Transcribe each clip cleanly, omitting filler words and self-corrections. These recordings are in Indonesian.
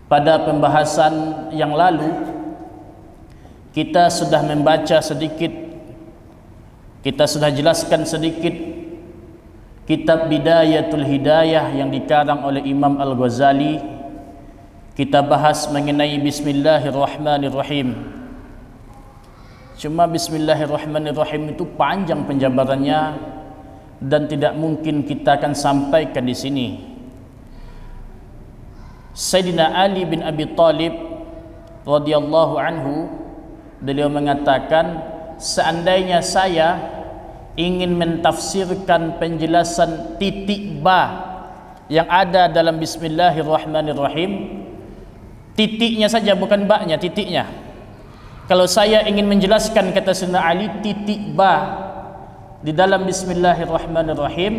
Pada pembahasan yang lalu kita sudah membaca sedikit, kita sudah jelaskan sedikit kitab Bidayatul Hidayah yang dikarang oleh Imam Al-Ghazali. Kita bahas mengenai Bismillahirrahmanirrahim. Cuma Bismillahirrahmanirrahim itu panjang penjabarannya dan tidak mungkin kita akan sampaikan di sini. Sayyidina Ali bin Abi Thalib radhiyallahu anhu, beliau mengatakan, seandainya saya ingin mentafsirkan penjelasan titik ba yang ada dalam Bismillahirrahmanirrahim, titiknya saja, bukan ba-nya, titiknya. Kalau saya ingin menjelaskan, kata Sayyidina Ali, titik ba di dalam Bismillahirrahmanirrahim,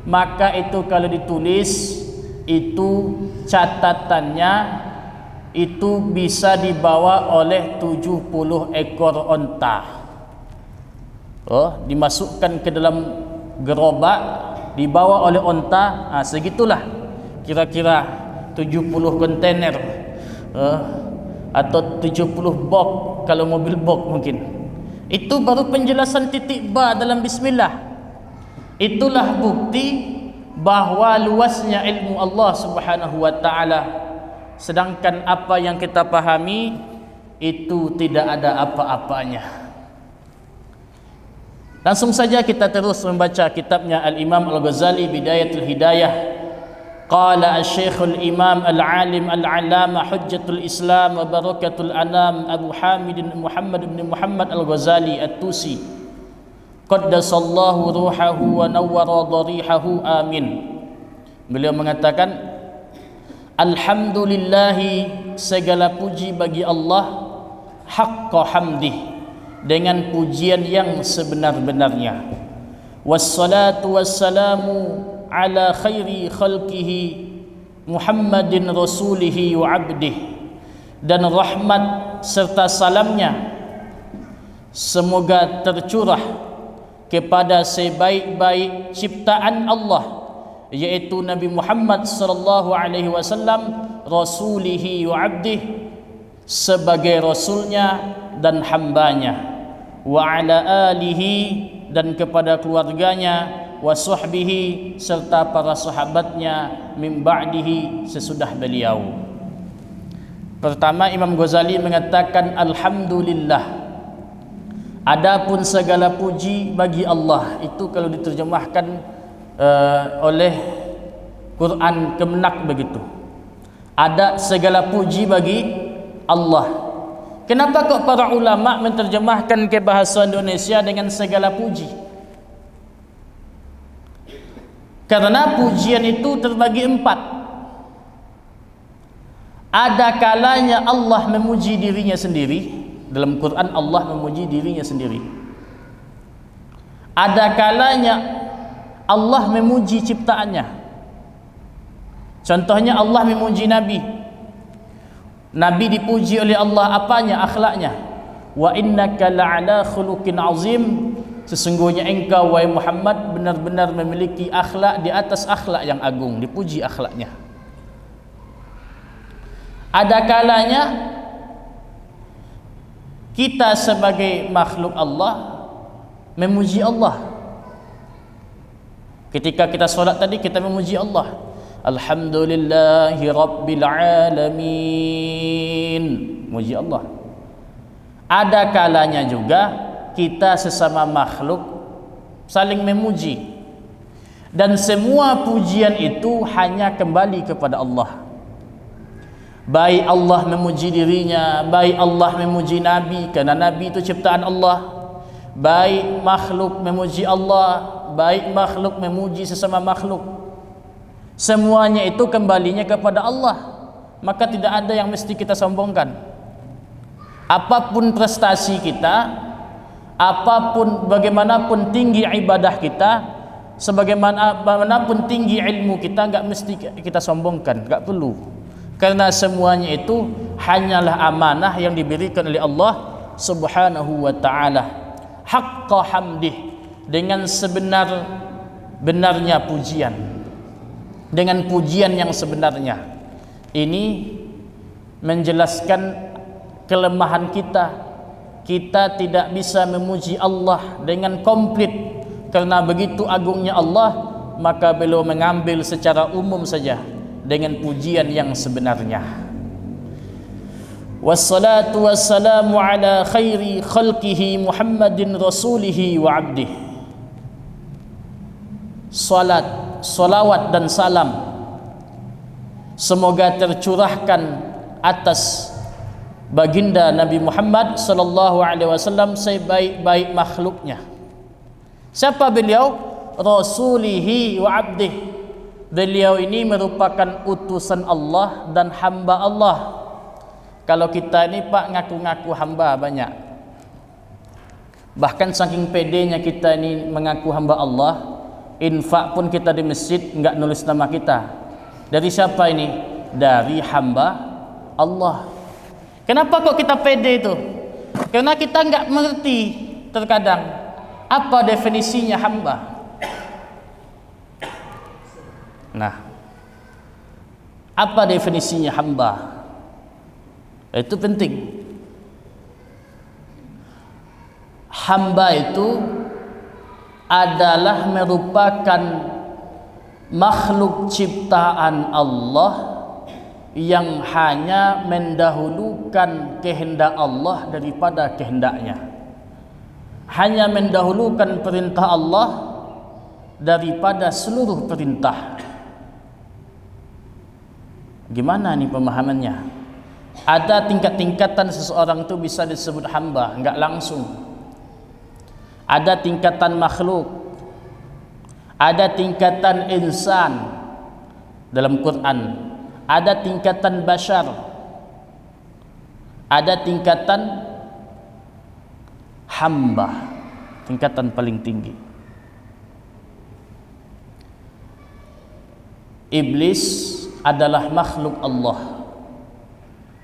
maka itu kalau ditulis itu catatannya itu bisa dibawa oleh 70 ekor onta. Dimasukkan ke dalam gerobak, dibawa oleh onta. Segitulah kira-kira 70 kontainer atau 70 box kalau mobil box mungkin. Itu baru penjelasan titik ba dalam bismillah. Itulah bukti bahwa luasnya ilmu Allah Subhanahu wa taala, sedangkan apa yang kita pahami itu tidak ada apa-apanya. Langsung saja kita terus membaca kitabnya Al-Imam Al-Ghazali, Bidayatul Hidayah. Qala Asy-Syaikh Al-Imam Al-Alim Al-Allamah Hujjatul Islam wa Barakatul Anam Abu Hamid Muhammad bin Muhammad Al-Ghazali At-Tusi qaddasallahu ruhahu wa nawwara dharihahu, amin. Beliau mengatakan, alhamdulillahi, segala puji bagi Allah, haqqa hamdih, dengan pujian yang sebenar-benarnya. Wassalatu wassalamu ala khairi khalqihi Muhammadin rasulihi wa abdih, dan rahmat serta salamnya semoga tercurah kepada sebaik-baik ciptaan Allah, yaitu Nabi Muhammad sallallahu alaihi wasallam, rasulihi wa abdih, sebagai rasulnya dan hambanya, wa ala alihi, dan kepada keluarganya, wa sahbihi, serta para sahabatnya, min ba'dihi, sesudah beliau. Pertama, Imam Ghazali mengatakan alhamdulillah, adapun segala puji bagi Allah. Itu kalau diterjemahkan oleh Quran Kemenak begitu, ada segala puji bagi Allah. Kenapa kok para ulama menterjemahkan ke bahasa Indonesia dengan segala puji? Karena pujian itu terbagi 4. Ada kalanya Allah memuji dirinya sendiri. Dalam Quran Allah memuji dirinya sendiri. Ada kalanya Allah memuji ciptaannya. Contohnya Allah memuji Nabi. Nabi dipuji oleh Allah, apanya? Akhlaknya. Wa innaka la'ala khuluqin azim, sesungguhnya engkau wahai Muhammad benar-benar memiliki akhlak di atas akhlak yang agung. Dipuji akhlaknya. Ada kalanya kita sebagai makhluk Allah memuji Allah. Ketika kita solat tadi, kita memuji Allah. Alhamdulillahi Rabbil Alamin, muji Allah. Ada kalanya juga kita sesama makhluk saling memuji, dan semua pujian itu hanya kembali kepada Allah. Baik Allah memuji dirinya, baik Allah memuji Nabi, karena Nabi itu ciptaan Allah. Baik makhluk memuji Allah, baik makhluk memuji sesama makhluk. Semuanya itu kembalinya kepada Allah. Maka tidak ada yang mesti kita sombongkan. Apapun prestasi kita, apapun bagaimanapun tinggi ibadah kita, sebagaimanapun tinggi ilmu kita, enggak mesti kita sombongkan, enggak perlu. Karena semuanya itu hanyalah amanah yang diberikan oleh Allah Subhanahu wa ta'ala. Haqqa hamdih, dengan sebenar-benarnya pujian, dengan pujian yang sebenarnya. Ini menjelaskan kelemahan kita. Kita tidak bisa memuji Allah dengan komplit, karena begitu agungnya Allah, maka beliau mengambil secara umum saja dengan pujian yang sebenarnya. Wassalatu wassalamu ala khairi khalqihi Muhammadin rasulihi wa abdih. Salawat dan salam semoga tercurahkan atas baginda Nabi Muhammad sallallahu alaihi wasallam, sebaik-baik makhluknya. Siapa beliau? Rasulihi wa abdih. Beliau ini merupakan utusan Allah dan hamba Allah. Kalau kita ini Pak ngaku-ngaku hamba banyak, bahkan saking pedenya kita ini mengaku hamba Allah, infak pun kita di masjid enggak nulis nama kita. Dari siapa ini? Dari hamba Allah. Kenapa kok kita pede itu? Karena kita enggak mengerti terkadang apa definisinya hamba. Nah, apa definisinya hamba? Itu penting. Hamba itu adalah merupakan makhluk ciptaan Allah yang hanya mendahulukan kehendak Allah daripada kehendaknya, hanya mendahulukan perintah Allah daripada seluruh perintah. Gimana nih pemahamannya? Ada tingkat-tingkatan seseorang itu bisa disebut hamba, enggak langsung. Ada tingkatan makhluk, ada tingkatan insan dalam Quran, ada tingkatan bashar, ada tingkatan hamba, tingkatan paling tinggi. Iblis adalah makhluk Allah.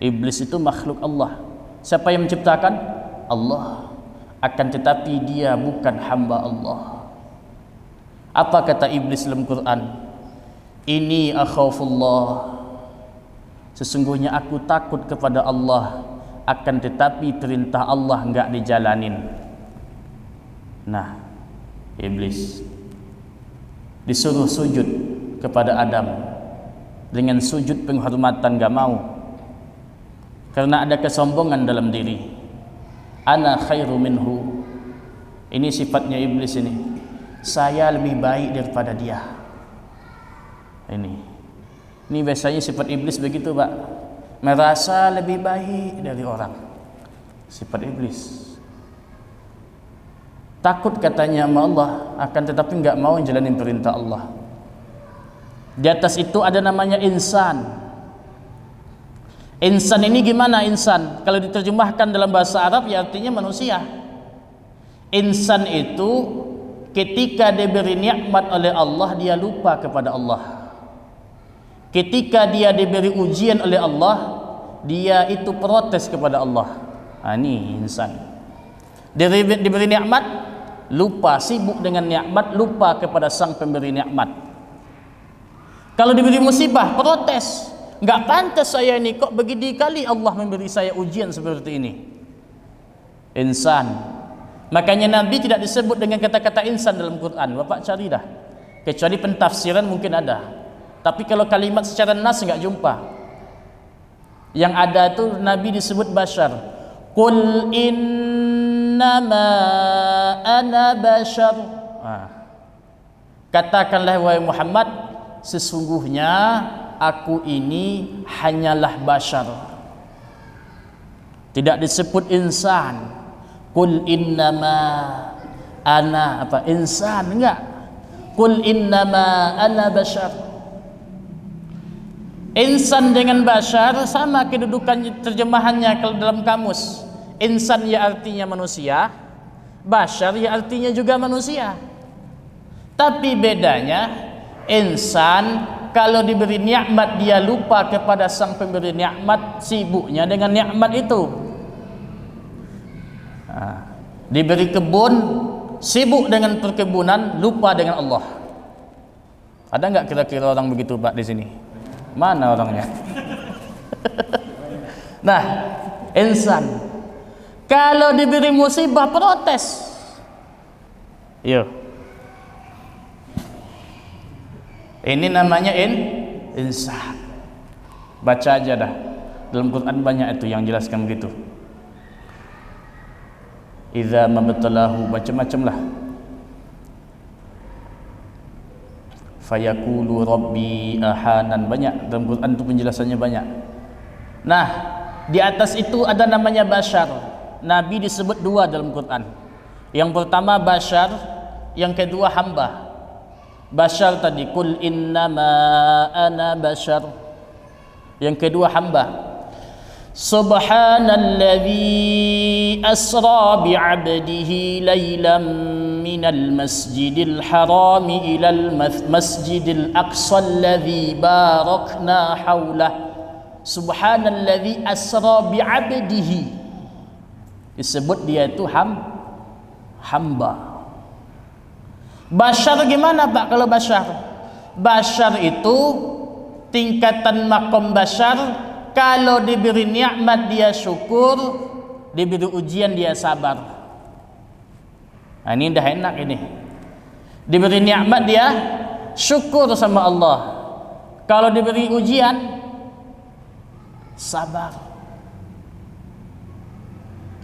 Iblis itu makhluk Allah. Siapa yang menciptakan? Allah. Akan tetapi dia bukan hamba Allah. Apa kata iblis dalam Quran? Ini akhafullah. Sesungguhnya aku takut kepada Allah, akan tetapi perintah Allah enggak dijalanin. Nah, iblis disuruh sujud kepada Adam dengan sujud penghormatan enggak mau. Karena ada kesombongan dalam diri. Ana khairu minhu. Ini sifatnya iblis ini. Saya lebih baik daripada dia. Ini biasanya sifat iblis begitu, Pak. Merasa lebih baik dari orang. Sifat iblis. Takut katanya sama Allah, akan tetapi enggak mau jalanin perintah Allah. Di atas itu ada namanya insan. Insan ini gimana insan? Kalau diterjemahkan dalam bahasa Arab ya artinya manusia. Insan itu ketika diberi nikmat oleh Allah, dia lupa kepada Allah. Ketika dia diberi ujian oleh Allah, dia itu protes kepada Allah. Ini insan. Diberi nikmat, lupa, sibuk dengan nikmat, lupa kepada sang pemberi nikmat. Kalau diberi musibah, protes. Enggak pantas saya ini, kok begini kali Allah memberi saya ujian seperti ini. Insan. Makanya Nabi tidak disebut dengan kata-kata insan dalam Quran. Bapak cari dah. Kecuali pentafsiran mungkin ada. Tapi kalau kalimat secara nas enggak jumpa. Yang ada itu Nabi disebut bashar. Qul innama ana bashar. Katakanlah wahai Muhammad, sesungguhnya aku ini hanyalah bashar. Tidak disebut insan. Qul innama ana apa insan, enggak. Qul innama ana bashar. Insan dengan bashar sama kedudukan terjemahannya kalau dalam kamus. Insan ya artinya manusia, bashar ya artinya juga manusia. Tapi bedanya insan kalau diberi nikmat dia lupa kepada sang pemberi nikmat, sibuknya dengan nikmat itu. Diberi kebun, sibuk dengan perkebunan, lupa dengan Allah. Ada nggak kira-kira orang begitu Pak di sini? Mana orangnya? Nah, insan kalau diberi musibah protes. Yo. Ini namanya insan. Baca aja dah. Dalam Quran banyak itu yang jelaskan begitu. Idza mabtalahu, macam-macam lah. Fayaqulu rabbi ahanan, banyak dalam Quran itu penjelasannya banyak. Nah, di atas itu ada namanya bashar. Nabi disebut dua dalam Quran. Yang pertama bashar, yang kedua hamba. Bashar tadi kul innama ana bashar. Yang kedua hamba. Subhanalladzi asra bi'abdihi laylan minal masjidil harami ilal masjidil aqsa alladzi barakna haulah. Subhanalladzi asra bi'abdihi, disebut dia itu hamba. Bashar gimana Pak kalau bashar? Bashar itu tingkatan makom bashar. Kalau diberi nikmat dia syukur, diberi ujian dia sabar. Nah, ini dah enak ini. Diberi nikmat dia syukur sama Allah. Kalau diberi ujian sabar.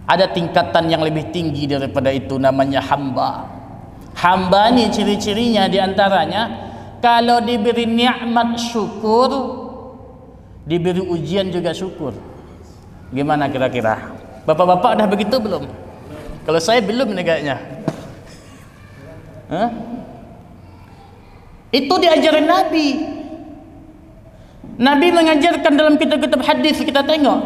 Ada tingkatan yang lebih tinggi daripada itu, namanya hamba. Hamba ni ciri-cirinya diantaranya kalau diberi nikmat syukur, diberi ujian juga syukur. Gimana kira-kira? Bapak-bapak dah begitu belum? Kalau saya belum nih kayaknya. Itu diajarin Nabi. Nabi mengajarkan dalam kitab-kitab hadis, kita tengok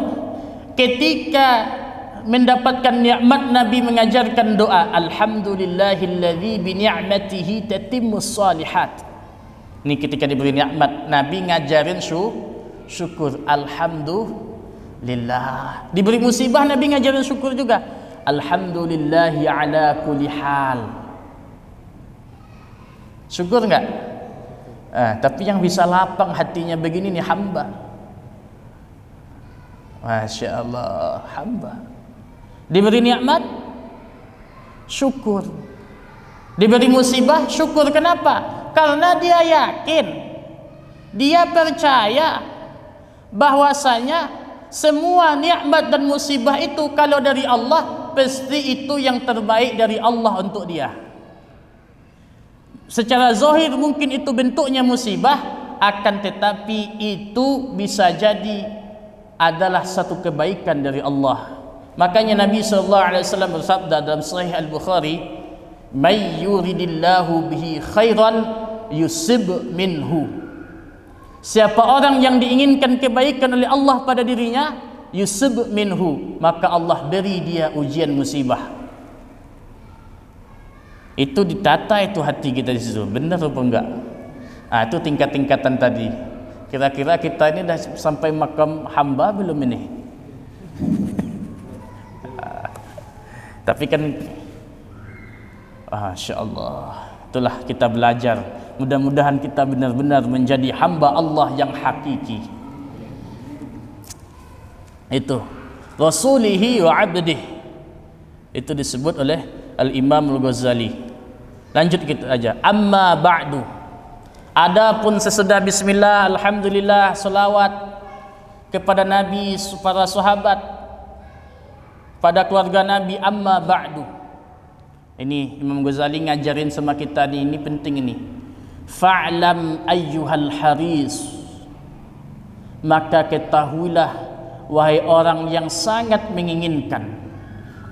ketika mendapatkan nikmat, Nabi mengajarkan doa alhamdulillahilladzi bi ni'matihi tatimmus shalihat. Ini ketika diberi nikmat, Nabi ngajarin syukur, alhamdulillah. Diberi musibah, Nabi ngajarin syukur juga, alhamdulillahi ala kulli hal. Syukur enggak? Tapi yang bisa lapang hatinya begini nih hamba. Masya Allah, hamba. Diberi nikmat syukur, diberi musibah syukur. Kenapa? Karena dia yakin, dia percaya bahwasanya semua nikmat dan musibah itu kalau dari Allah, pasti itu yang terbaik dari Allah untuk dia. Secara zahir mungkin itu bentuknya musibah, akan tetapi itu bisa jadi adalah satu kebaikan dari Allah. Makanya Nabi SAW bersabda dalam Sahih Al-Bukhari, "May yuridillahu bihi khairan yusib minhu." Siapa orang yang diinginkan kebaikan oleh Allah pada dirinya, yusib minhu, maka Allah beri dia ujian musibah. Itu ditata itu hati kita di situ, benar apa enggak? Itu tingkat-tingkatan tadi. Kira-kira kita ini dah sampai makam hamba belum ini? Tapi kan Masya Allah, itulah kita belajar. Mudah-mudahan kita benar-benar menjadi hamba Allah yang hakiki. Itu Rasulihi wa abdih, itu disebut oleh Al-Imam Al-Ghazali. Lanjut kita aja. Amma ba'du, adapun sesudah bismillah, alhamdulillah, salawat kepada Nabi, para sahabat, pada keluarga Nabi. Amma ba'du, ini Imam Ghazali ngajarin sama kita nih, ini penting ini. Fa'lam ayyuhal haris, maka ketahuilah wahai orang yang sangat menginginkan,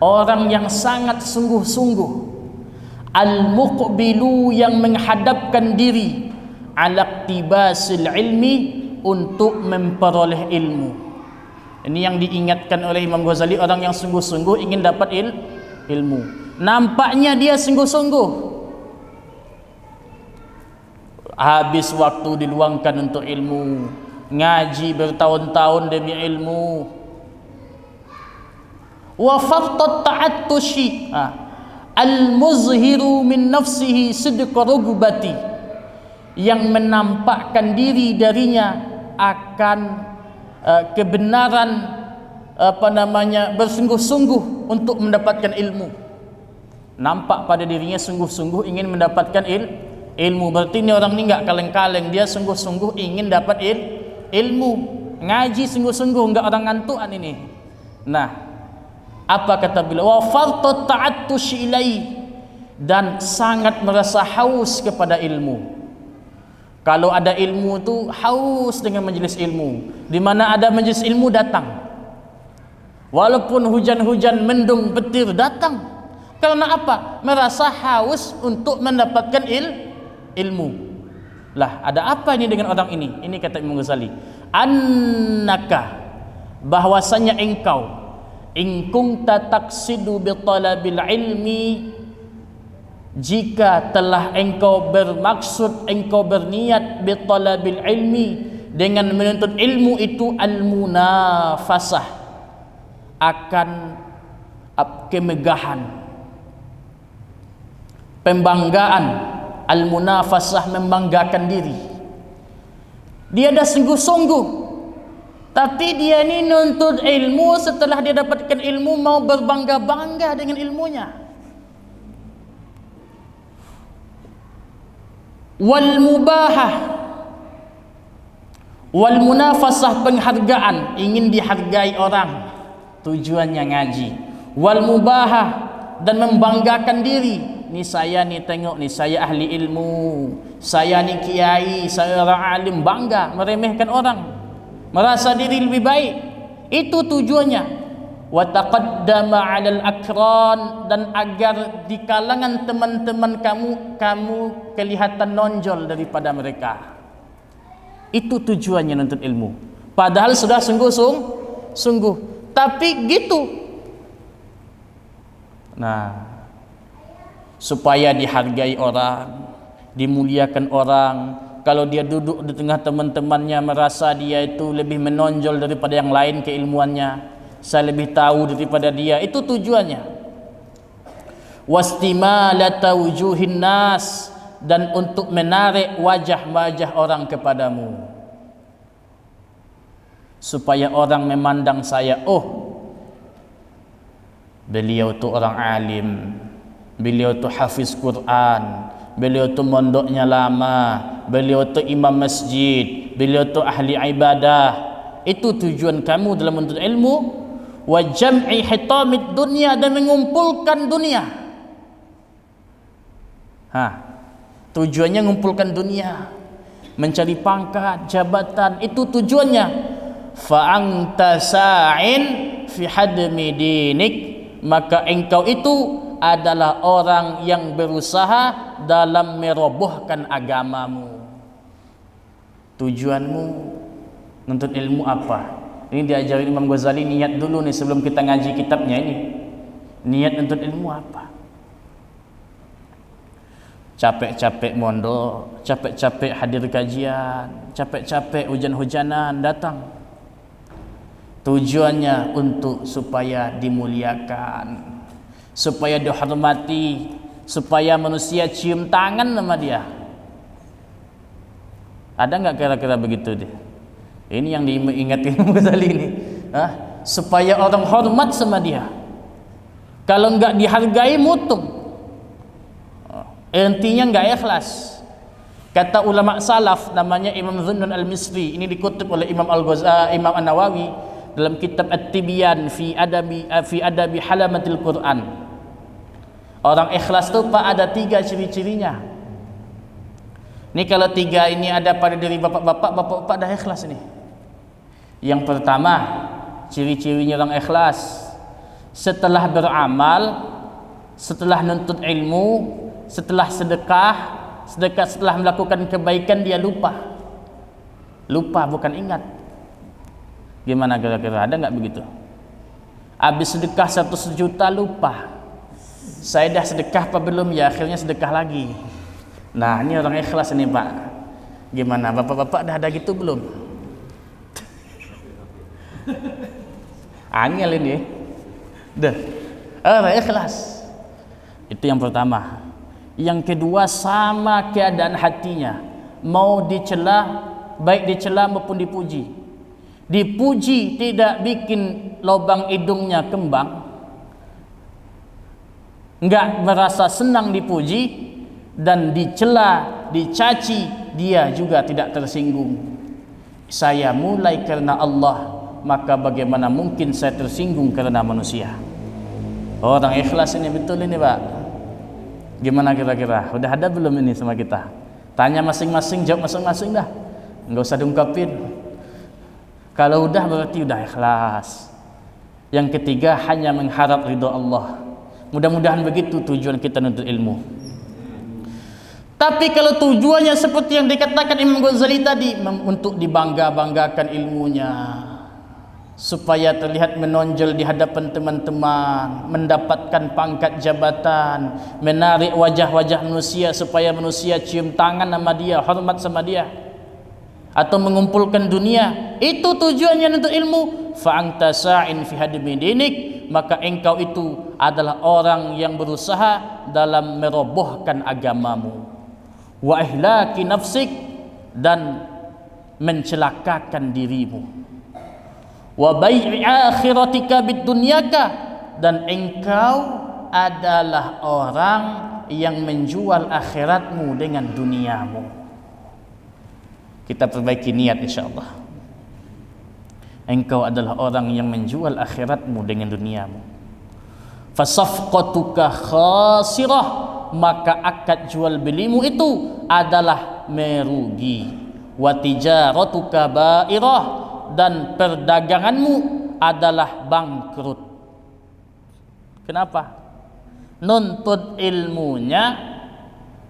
orang yang sangat sungguh-sungguh, al-muqbilu, yang menghadapkan diri, ala iktibasil ilmi, untuk memperoleh ilmu. Ini yang diingatkan oleh Imam Ghazali, orang yang sungguh-sungguh ingin dapat ilmu. Nampaknya dia sungguh-sungguh, habis waktu diluangkan untuk ilmu, ngaji bertahun-tahun demi ilmu. Wa fartat ta'attushi al-muzhiru min nafsihi sidqa rugbati, yang menampakkan diri darinya akan kebenaran bersungguh-sungguh untuk mendapatkan ilmu. Nampak pada dirinya sungguh-sungguh ingin mendapatkan ilmu. Berarti ini orang ini enggak kaleng-kaleng, dia sungguh-sungguh ingin dapat ilmu. Ngaji sungguh-sungguh, enggak orang ngantukan ini. Nah, apa kata beliau? Wa fartu ta'attush ilai, dan sangat merasa haus kepada ilmu. Kalau ada ilmu tu haus dengan majlis ilmu. Di mana ada majlis ilmu datang. Walaupun hujan-hujan mendung petir datang. Karena apa? Merasa haus untuk mendapatkan ilmu. Lah, ada apa ini dengan orang ini? Ini kata Imam Ghazali. Annaka, bahwasanya engkau, in kunta taqsidu bi talabil ilmi, jika telah engkau bermaksud, engkau berniat bi talabil ilmi, dengan menuntut ilmu itu, al-munafasah, akan kemegahan, pembanggaan, al-munafasah, membanggakan diri. Dia dah sungguh-sungguh, tapi dia ni nuntut ilmu, setelah dia dapatkan ilmu mau berbangga-bangga dengan ilmunya. Wal mubahah, wal munafasah, penghargaan, ingin dihargai orang, tujuannya ngaji. Wal mubahah, dan membanggakan diri. Ni saya ni, tengok ni, saya ahli ilmu, saya ni kiai, saya orang alim, bangga, meremehkan orang, merasa diri lebih baik. Itu tujuannya. Wa taqaddama 'alal akran, dan agar di kalangan teman-teman kamu kelihatan nonjol daripada mereka. Itu tujuannya nuntut ilmu. Padahal sudah sungguh-sungguh, tapi gitu. Nah, supaya dihargai orang, dimuliakan orang. Kalau dia duduk di tengah teman-temannya, merasa dia itu lebih menonjol daripada yang lain keilmuannya, saya lebih tahu daripada dia. Itu tujuannya. Wastimalata wujuhin nas, dan untuk menarik wajah-wajah orang kepadamu, supaya orang memandang saya, oh, beliau tu orang alim, beliau tu hafiz Quran, beliau tu mondoknya lama, beliau tu imam masjid, beliau tu ahli ibadah. Itu tujuan kamu dalam menuntut ilmu. Wa jam'i hitamid dunya, dan mengumpulkan dunia. Tujuannya mengumpulkan dunia, mencari pangkat, jabatan, itu tujuannya. Fa anta sa'in fi hadmi dinik, maka engkau itu adalah orang yang berusaha dalam merobohkan agamamu. Tujuanmu nuntut ilmu apa? Ini diajarin Imam Ghazali, niat dulu nih sebelum kita ngaji kitabnya ini. Niat nuntut ilmu apa? Capek-capek mondok, capek-capek hadir kajian, capek-capek hujan-hujanan datang. Tujuannya untuk supaya dimuliakan, supaya dihormati, supaya manusia cium tangan sama dia. Ada nggak kira-kira begitu deh? Ini yang diingatkan Imam Ghazali ini, supaya orang hormat sama dia. Kalau nggak dihargai, mutung, intinya nggak ikhlas. Kata ulama salaf, namanya Imam Zunnun al-Misri, ini dikutip oleh Imam Imam An-Nawawi dalam kitab At-Tibyan fi adabi halamatil Quran. Orang ikhlas itu Pak ada 3 ciri-cirinya. Ini kalau 3 ini ada pada diri bapak-bapak dah ikhlas ini. Yang pertama, ciri-cirinya orang ikhlas, setelah beramal, setelah nuntut ilmu, setelah sedekah, setelah melakukan kebaikan, dia lupa bukan ingat. Gimana kira-kira, ada nggak begitu? Habis sedekah 100 juta lupa, saya dah sedekah apa belum ya, akhirnya sedekah lagi. Nah, ini orang ikhlas ini Pak. Gimana, bapak-bapak dah ada gitu belum? Angel ini dah. Orang ikhlas. Itu yang pertama. Yang kedua, sama keadaan hatinya, mau dicela, baik dicela maupun dipuji. Dipuji tidak bikin lubang hidungnya kembang, enggak merasa senang dipuji, dan dicela, dicaci, dia juga tidak tersinggung. Saya mulai karena Allah, maka bagaimana mungkin saya tersinggung karena manusia? Orang ikhlas ini betul ini Pak. Gimana kira-kira? Udah ada belum ini sama kita? Tanya masing-masing, jawab masing-masing dah. Enggak usah diungkapin. Kalau udah berarti udah ikhlas. Yang ketiga, hanya mengharap ridho Allah. Mudah-mudahan begitu tujuan kita menuntut ilmu. Tapi kalau tujuannya seperti yang dikatakan Imam Ghazali tadi, untuk dibangga-banggakan ilmunya, supaya terlihat menonjol di hadapan teman-teman, mendapatkan pangkat jabatan, menarik wajah-wajah manusia supaya manusia cium tangan sama dia, hormat sama dia, atau mengumpulkan dunia, itu tujuannya untuk ilmu. Fa'anta sa'in fi hadmi dinik, maka engkau itu adalah orang yang berusaha dalam merobohkan agamamu. Wa ihlaki nafsik, dan mencelakakan dirimu. Wa bai'i akhiratika bid dunyaka, dan engkau adalah orang yang menjual akhiratmu dengan duniamu. Kita perbaiki niat insyaallah. Engkau adalah orang yang menjual akhiratmu dengan duniamu. Fasafqatuka khasirah, maka akad jual belimu itu adalah merugi. Wa tijaratuka ba'irah, dan perdaganganmu adalah bangkrut. Kenapa? Nuntut ilmunya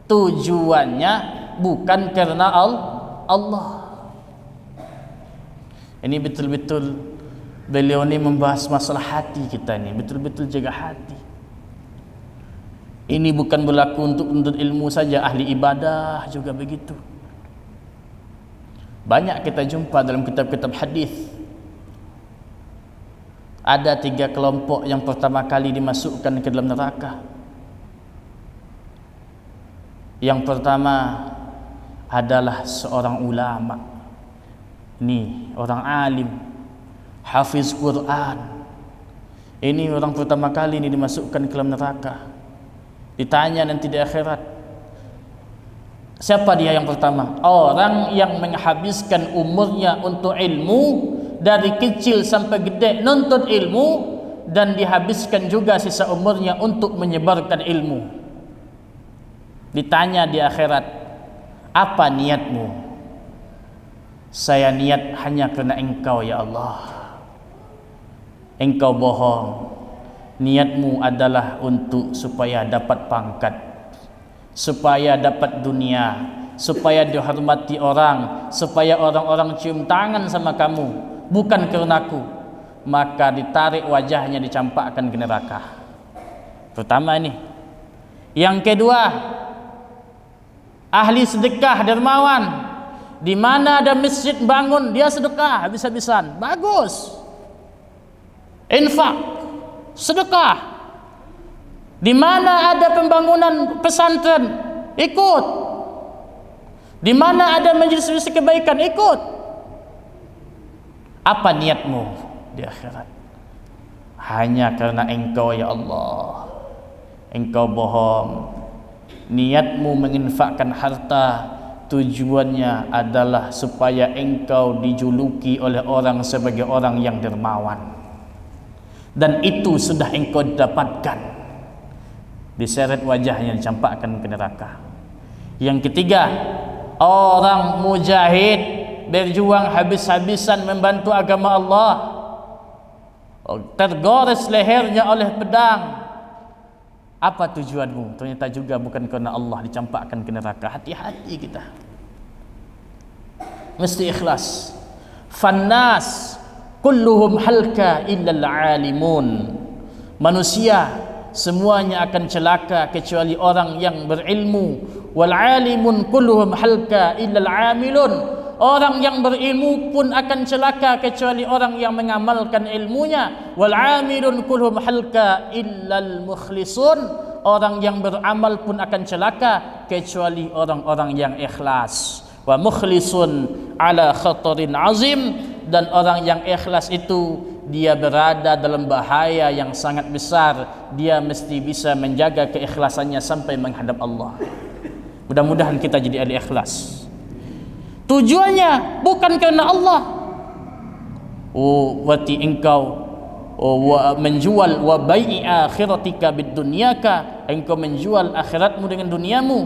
tujuannya bukan karena Allah. Ini betul-betul beliau ini membahas masalah hati kita ini, betul-betul jaga hati. Ini bukan berlaku untuk menuntut ilmu saja, ahli ibadah juga begitu. Banyak kita jumpa dalam kitab-kitab hadis. Ada 3 kelompok yang pertama kali dimasukkan ke dalam neraka. Yang pertama adalah seorang ulama. Ini orang alim, hafiz Quran. Ini orang pertama kali ini dimasukkan ke dalam neraka. Ditanya nanti di akhirat, siapa dia yang pertama? Orang yang menghabiskan umurnya untuk ilmu, dari kecil sampai gede nuntut ilmu, dan dihabiskan juga sisa umurnya untuk menyebarkan ilmu. Ditanya di akhirat, apa niatmu? Saya niat hanya karena engkau ya Allah. Engkau bohong. Niatmu adalah untuk supaya dapat pangkat, supaya dapat dunia, supaya dihormati orang, supaya orang-orang cium tangan sama kamu, bukan karena aku. Maka ditarik wajahnya, dicampakkan ke neraka. Pertama ini. Yang kedua, ahli sedekah dermawan. Di mana ada masjid bangun, dia sedekah habis-habisan. Bagus. Infak, sedekah. Di mana ada pembangunan pesantren, ikut. Di mana ada majelis kebaikan, ikut. Apa niatmu di akhirat? Hanya karena engkau ya Allah. Engkau bohong. Niatmu menginfakkan harta, tujuannya adalah supaya engkau dijuluki oleh orang sebagai orang yang dermawan. Dan itu sudah engkau dapatkan. Diseret wajahnya, dicampakkan ke neraka. Yang ketiga, orang mujahid, berjuang habis-habisan membantu agama Allah, tergores lehernya oleh pedang. Apa tujuanmu? Ternyata juga bukan karena Allah, dicampakkan ke neraka. Hati-hati kita, mesti ikhlas. Fannas kulluhum halka illal alimun. Manusia semuanya akan celaka kecuali orang yang berilmu. Wal alimun kulluhum halka illal amilun. Orang yang berilmu pun akan celaka kecuali orang yang mengamalkan ilmunya. Wal amilun kulluhum halka illal mukhlisun. Orang yang beramal pun akan celaka kecuali orang-orang yang ikhlas. Wa mukhlisun ala khatarin azim. Dan orang yang ikhlas itu dia berada dalam bahaya yang sangat besar. Dia mesti bisa menjaga keikhlasannya sampai menghadap Allah. Mudah-mudahan kita jadi ahli ikhlas. Tujuannya bukan karena Allah. Wati engkau menjual wa bai'i akhiratika bid dunyaka, engkau menjual akhiratmu dengan duniamu.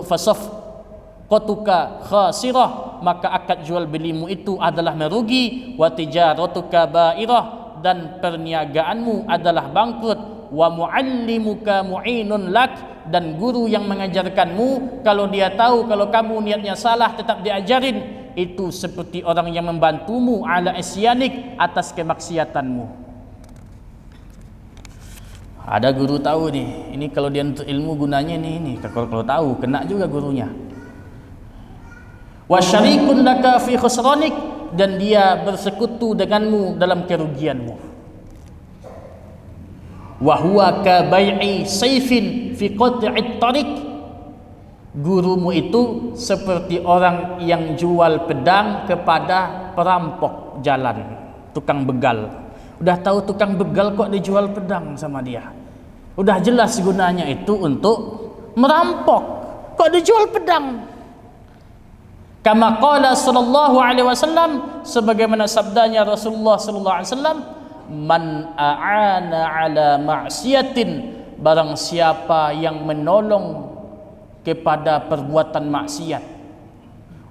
Fasafqatuka khasirah, maka akad jual belimu itu adalah merugi. Wa tijaratuka ba'irah, dan perniagaanmu adalah bangkrut. Wa muallimuka mu'inun lak, dan guru yang mengajarkanmu kalau dia tahu kalau kamu niatnya salah tetap diajarin, itu seperti orang yang membantumu ala isyanik, atas kemaksiatanmu. Ada guru tahu nih, ini kalau dia untuk ilmu gunanya ini kalau tahu kena juga gurunya. Wa syarikun laka fi khusranik, dan dia bersekutu denganmu dalam kerugianmu. Wa huwa ka bai'i sayfin fi qat'it tariq, gurumu itu seperti orang yang jual pedang kepada perampok jalan, tukang begal. Udah tahu tukang begal kok dijual pedang sama dia, udah jelas gunanya itu untuk merampok, kok dijual pedang. Kama qala sallallahu alaihi wasallam, sebagaimana sabdanya Rasulullah sallallahu alaihi wasallam, man a'ana ala ma'siyatin, barang siapa yang menolong kepada perbuatan maksiat,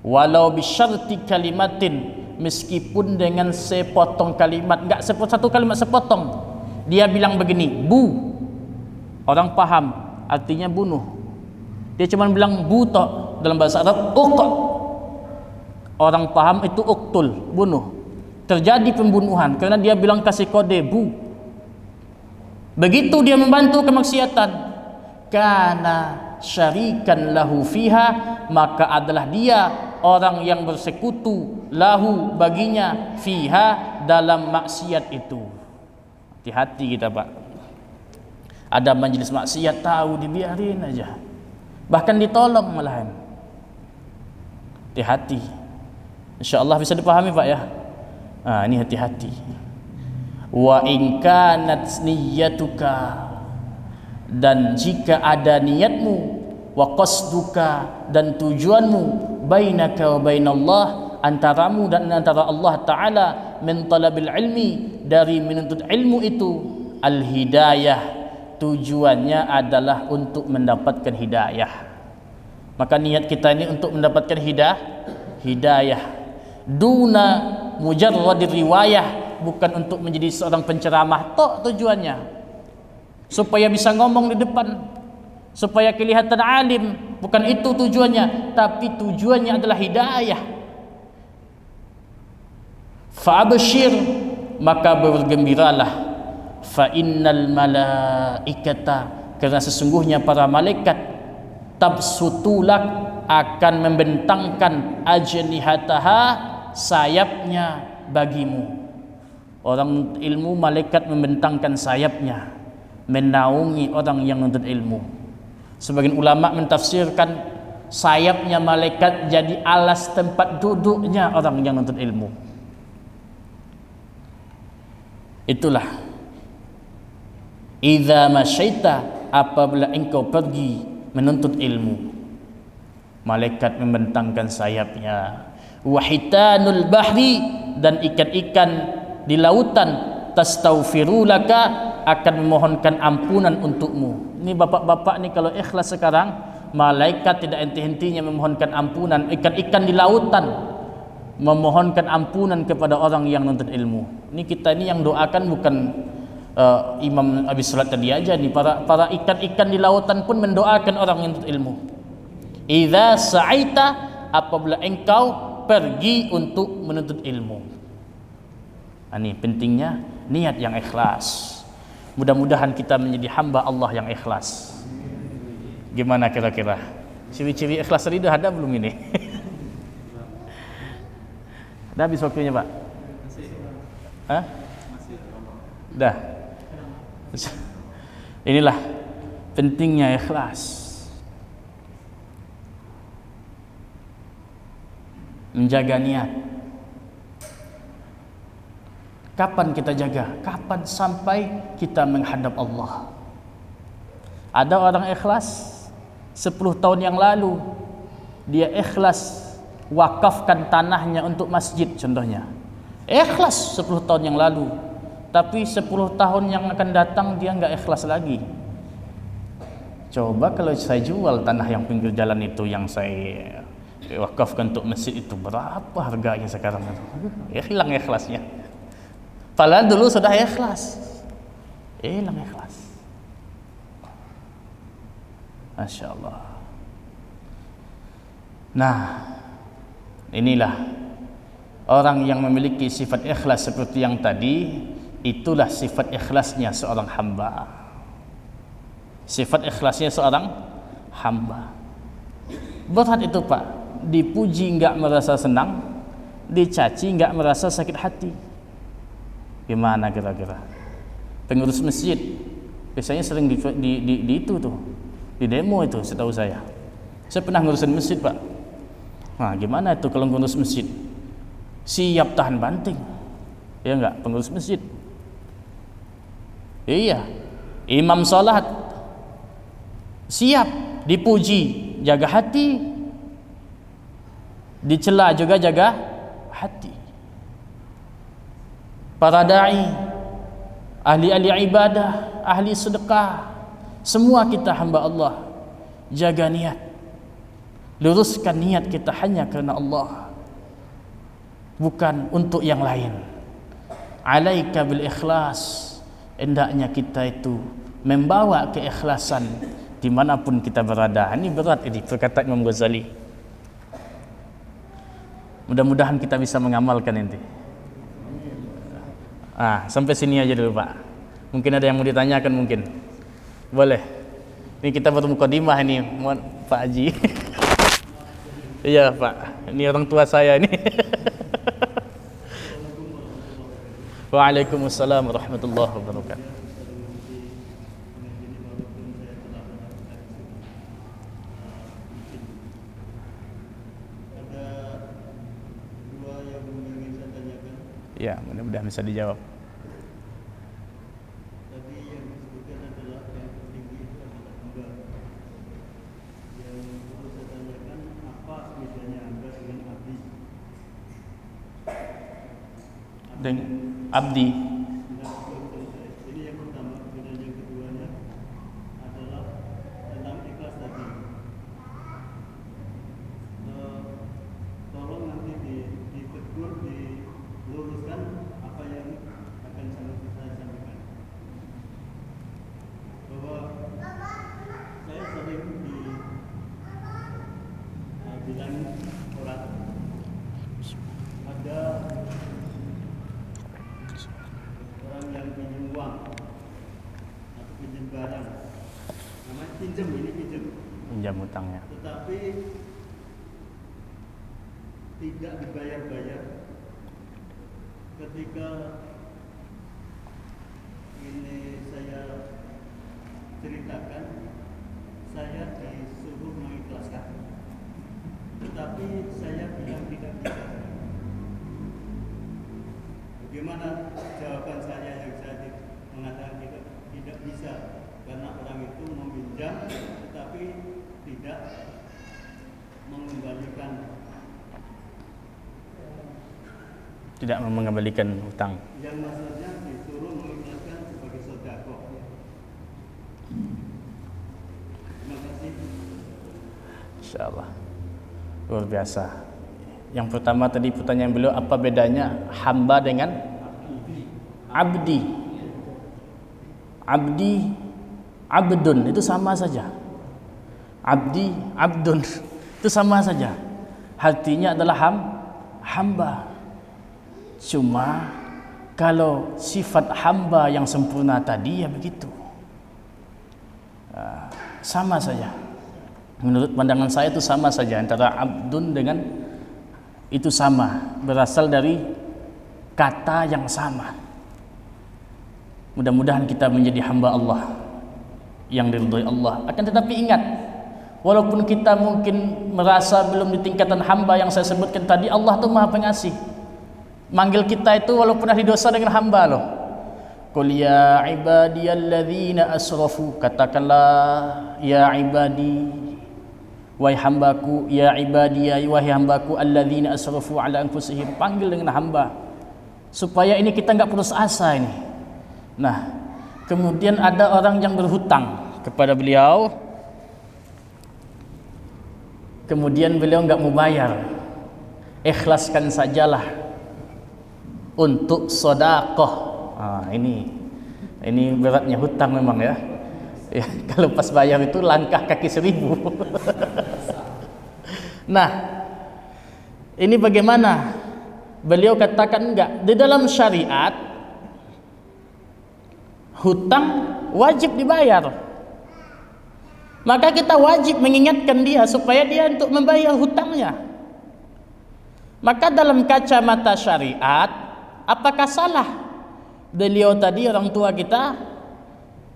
walau bisyarti kalimatin, meskipun dengan sepotong kalimat, enggak satu kalimat sepotong, dia bilang begini, bu, orang paham artinya bunuh, dia cuma bilang bu tok, dalam bahasa Arab uq, orang paham itu uqtul, bunuh. Terjadi pembunuhan karena dia bilang kasih kode bu. Begitu dia membantu kemaksiatan, kana syarikan lahu fiha, maka adalah dia orang yang bersekutu lahu baginya fiha, dalam maksiat itu. Hati-hati kita Pak, ada majelis maksiat tahu dibiarin aja, bahkan ditolong malahan. Hati-hati, insyaallah bisa dipahami Pak ya. Ini hati-hati. Wa in kanat niyyatuka, dan jika ada niatmu, wa qasduka, dan tujuanmu, bainaka wa bainallah, antaramu dan antara Allah Ta'ala, min talabil ilmi, dari menuntut ilmu itu, al hidayah, tujuannya adalah untuk mendapatkan hidayah. Maka niat kita ini untuk mendapatkan hidayah, duna mujarradir riwayah, bukan untuk menjadi seorang penceramah tok tujuannya, supaya bisa ngomong di depan, supaya kelihatan alim, bukan itu tujuannya, tapi tujuannya adalah hidayah. Fa'abshir, maka bergembiralah, fa innal malaikata, karena sesungguhnya para malaikat, tabsutulak, akan membentangkan ajnihataha, sayapnya bagimu. Orang ilmu, malaikat membentangkan sayapnya menaungi orang yang menuntut ilmu. Sebagian ulama mentafsirkan sayapnya malaikat jadi alas tempat duduknya orang yang menuntut ilmu. Itulah idza masyaita, apabila engkau pergi menuntut ilmu, malaikat membentangkan sayapnya. Wahitanul bahri, dan ikan-ikan di lautan, tastaghfiru laka, akan memohonkan ampunan untukmu. Ini bapak-bapak nih kalau ikhlas sekarang, malaikat tidak henti-hentinya memohonkan ampunan, ikan-ikan di lautan memohonkan ampunan kepada orang yang menuntut ilmu. Ini kita ini yang doakan bukan imam habis salat tadi aja nih, para ikan-ikan di lautan pun mendoakan orang yang menuntut ilmu. Idza sa'aita, apabila engkau pergi untuk menuntut ilmu. Ini pentingnya niat yang ikhlas. Mudah-mudahan kita menjadi hamba Allah yang ikhlas. Gimana kira-kira? Ciri-ciri ikhlas tadi ada belum ini? Dah habis waktunya Pak? Hah? Dah. Inilah pentingnya ikhlas. Menjaga niat. Kapan kita jaga? Kapan sampai kita menghadap Allah? Ada orang ikhlas 10 tahun yang lalu dia ikhlas wakafkan tanahnya untuk masjid contohnya. Ikhlas 10 tahun yang lalu, tapi 10 tahun yang akan datang dia nggak ikhlas lagi. Coba kalau saya jual tanah yang pinggir jalan itu yang saya wakafkan untuk masjid itu, berapa harganya sekarang? Hilang ikhlasnya. Padahal dulu sudah ikhlas. Hilang ikhlas. Masya Allah. Nah, inilah orang yang memiliki sifat ikhlas seperti yang tadi. Itulah sifat ikhlasnya seorang hamba. Sifat ikhlasnya seorang hamba. Berat itu Pak. Dipuji enggak merasa senang, dicaci enggak merasa sakit hati. Gimana kira-kira? Pengurus masjid biasanya sering di itu tuh, di demo itu setahu saya. Saya pernah ngurusin masjid Pak. Nah gimana itu kalau ngurus masjid? Siap tahan banting. Ya enggak, pengurus masjid. Iya. Imam salat siap dipuji, jaga hati. Dicela juga jaga hati. Para dai, ahli-ahli ibadah, ahli sedekah, semua kita hamba Allah. Jaga niat, luruskan niat kita hanya karena Allah, bukan untuk yang lain. Alaika bil ikhlas. Hendaknya kita itu membawa keikhlasan dimanapun kita berada. Ini berat ini perkataan Imam Ghazali. Mudah-mudahan kita bisa mengamalkan ini. Sampai sini aja dulu Pak. Mungkin ada yang mau ditanyakan mungkin. Boleh. Ini kita baru mukadimah ini, Pak Haji. Iya Pak. Ini orang tua saya ini. Waalaikumsalam warahmatullahi wabarakatuh. Ya, mudah-mudahan bisa dijawab. Tadi yang disebutkan adalah yang tertinggi itu adalah hamba. Yang perlu saya tanyakan, apa bedanya hamba dengan abdi? Dengan abdi. Ini yang pertama. Kemudian yang keduanya adalah tentang ikhlas tadi. Tolong nanti ditegur, diluruskan apa yang akan saya sampaikan. Bahwa saya sering bilang orang ada orang yang pinjam uang atau pinjam barang, namanya pinjam, ini pinjam, Pinjam hutangnya. tetapi tidak dibayar-bayar. Ketika ini saya ceritakan, saya disuruh mengikhlaskan, tetapi saya bilang tidak bisa. Bagaimana jawaban saya yang saya mengatakan tidak bisa? Karena orang itu meminjam tetapi tidak mengembalikan. Tidak mengembalikan hutang. Yang maksudnya disuruh mengikhlaskan sebagai sedekah. Terima kasih. Insyaallah. Luar biasa. Yang pertama tadi pertanyaan beliau, apa bedanya hamba dengan abdi? Abdi, abdun itu sama saja. Abdi, abdun itu sama saja. Artinya adalah hamba. Cuma kalau sifat hamba yang sempurna tadi ya begitu. Sama saja. Menurut pandangan saya itu sama saja antara abdun dengan itu sama, berasal dari kata yang sama. Mudah-mudahan kita menjadi hamba Allah yang diridhoi Allah. Akan tetapi ingat, walaupun kita mungkin merasa belum di tingkatan hamba yang saya sebutkan tadi, Allah itu Maha Pengasih. Manggil kita itu walaupun ahli dosa dengan hamba loh. Qul ya ibadiyalladzina asrafu, katakanlah ya ibadi, wahai hambaku, ya ibadiya, wahai hambaku, alladzina asrafu ala anfusihim, panggil dengan hamba supaya ini kita enggak putus asa ini. Nah, kemudian ada orang yang berhutang kepada beliau, kemudian beliau enggak mau bayar. Ikhlaskan sajalah untuk sedekah. Ini beratnya hutang memang ya. Ya, kalau pas bayar itu langkah kaki 1000. Nah, ini bagaimana? Beliau katakan enggak. Di dalam syariat hutang wajib dibayar. Maka kita wajib mengingatkan dia supaya dia untuk membayar hutangnya. Maka dalam kacamata syariat, apakah salah beliau tadi, orang tua kita,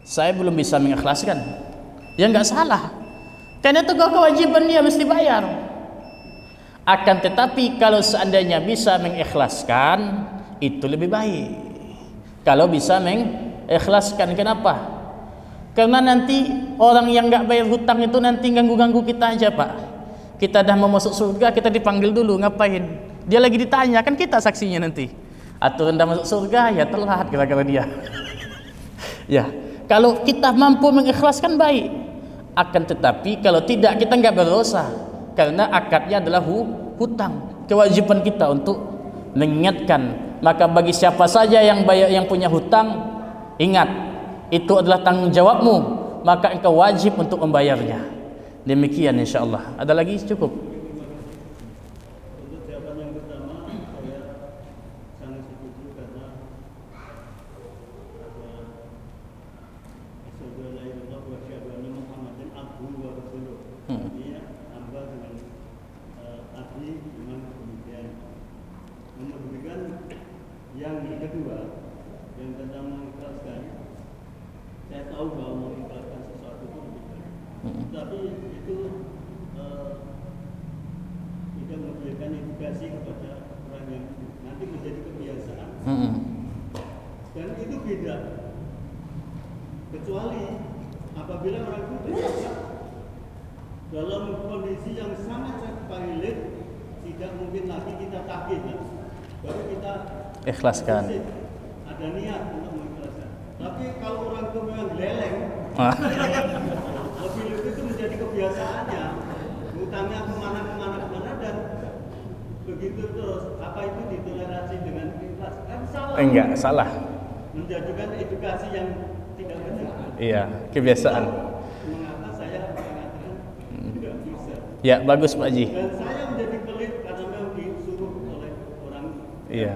saya belum bisa mengikhlaskan? Ya enggak salah, karena itu kewajiban dia mesti bayar. Akan tetapi kalau seandainya bisa mengikhlaskan, itu lebih baik. Kalau bisa mengikhlaskan, kenapa? Karena nanti orang yang enggak bayar hutang itu nanti ganggu-ganggu kita aja, Pak. Kita dah mau masuk surga, kita dipanggil dulu, ngapain? Dia lagi ditanya, kan kita saksinya nanti. Atau rendah masuk surga, ya telat kira-kira dia. Ya, kalau kita mampu mengikhlaskan baik. Akan tetapi kalau tidak, kita enggak berdosa, karena akadnya adalah hutang. Kewajiban kita untuk mengingatkan. Maka bagi siapa saja yang punya hutang, ingat, itu adalah tanggung jawabmu, maka engkau wajib untuk membayarnya. Demikian insyaallah. Ada lagi? Cukup. Yang kedua, yang tentang mengikhlaskan, saya tahu bahwa mengikhlaskan sesuatu itu lebih baik, tapi itu tidak memberikan edukasi kepada orang yang nanti menjadi kebiasaan. Dan itu beda, kecuali apabila orang itu tidak dalam kondisi yang sangat valid, tidak mungkin lagi kita tagih, baru kita ikhlaskan. Ada niat untuk mengikhlaskan. Tapi kalau orang itu memang leleng, lebih itu menjadi kebiasaannya, hutangnya kemana dan begitu terus. Apa itu ditoleransi dengan ikhlas? Kan salah. Enggak salah. Menjadikan edukasi yang tidak benar. Iya, kebiasaan. Mengapa saya mengatakan tidak bisa? Ya, bagus Pak Haji. Dan saya